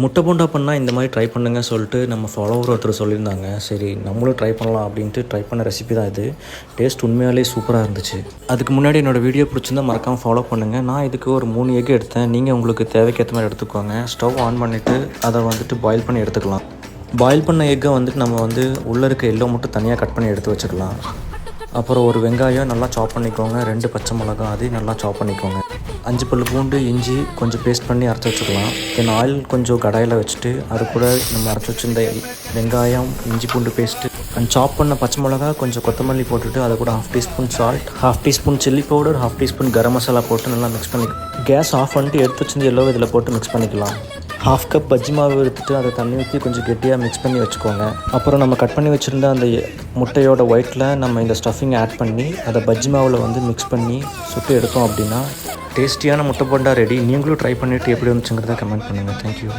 முட்டை போண்டா பண்ணால் இந்த மாதிரி ட்ரை பண்ணுங்க சொல்லிட்டு நம்ம ஃபாலோவர் ஒருத்தர் சொல்லியிருந்தாங்க. சரி நம்மளும் ட்ரை பண்ணலாம் அப்படின்ட்டு ட்ரை பண்ண ரெசிபி தான் இது. டேஸ்ட் உண்மையாலே சூப்பராக இருந்துச்சு. அதுக்கு முன்னாடி என்னோடய வீடியோ பிடிச்சிருந்தால் மறக்காமல் ஃபாலோ பண்ணுங்கள். நான் இதுக்கு ஒரு 3 எக் எடுத்தேன். நீங்கள் உங்களுக்கு தேவைக்கேற்ற மாதிரி எடுத்துக்கோங்க. ஸ்டவ் ஆன் பண்ணிவிட்டு அதை வந்துட்டு பாயில் பண்ணி எடுத்துக்கலாம். பாயில் பண்ண எக்கை வந்துட்டு நம்ம உள்ளே இருக்க எல்லோ மட்டும் தனியாக கட் பண்ணி எடுத்து வச்சுக்கலாம். அப்புறம் ஒரு வெங்காயம் நல்லா சாப் பண்ணிக்கோங்க. 2 பச்சை மிளகாய் அதையும் நல்லா சாப் பண்ணிக்கோங்க. 5 பல் பூண்டு, இஞ்சி கொஞ்சம் பேஸ்ட் பண்ணி அரைச்சி வச்சுக்கலாம். தென் ஆயில் கொஞ்சம் கடாயில் வச்சுட்டு அது கூட நம்ம அரைச்சி வச்சுருந்த வெங்காயம், இஞ்சி பூண்டு பேஸ்ட்டு அண்ட் சாப் பண்ண பச்சை மிளகாய், கொஞ்சம் கொத்தமல்லி போட்டுட்டு அதை கூட 1/2 teaspoon salt, 1/2 teaspoon chilli powder, 1/2 teaspoon garam masala போட்டு நல்லா மிக்ஸ் பண்ணி கேஸ் ஆஃப் பண்ணிட்டு எடுத்து வச்சுருந்து எல்லோ இதில் போட்டு மிக்ஸ் பண்ணிக்கலாம். 1/2 கப் பஜ்ஜி மாவு எடுத்துகிட்டு அதை தண்ணி ஊற்றி கொஞ்சம் கெட்டியாக மிக்ஸ் பண்ணி வச்சுக்கோங்க. அப்புறம் நம்ம கட் பண்ணி வச்சுருந்த அந்த முட்டையோட ஒயிட்டில் நம்ம இந்த ஸ்டஃபிங் ஆட் பண்ணி அதை பஜ்ஜி மாவில் மிக்ஸ் பண்ணி சுட்டு எடுத்தோம் அப்படின்னா டேஸ்டியான முட்டை போண்டா ரெடி. நீங்களும் ட்ரை பண்ணிவிட்டு எப்படி வந்துச்சுங்கிறத கமெண்ட் பண்ணுங்கள். தேங்க்யூ.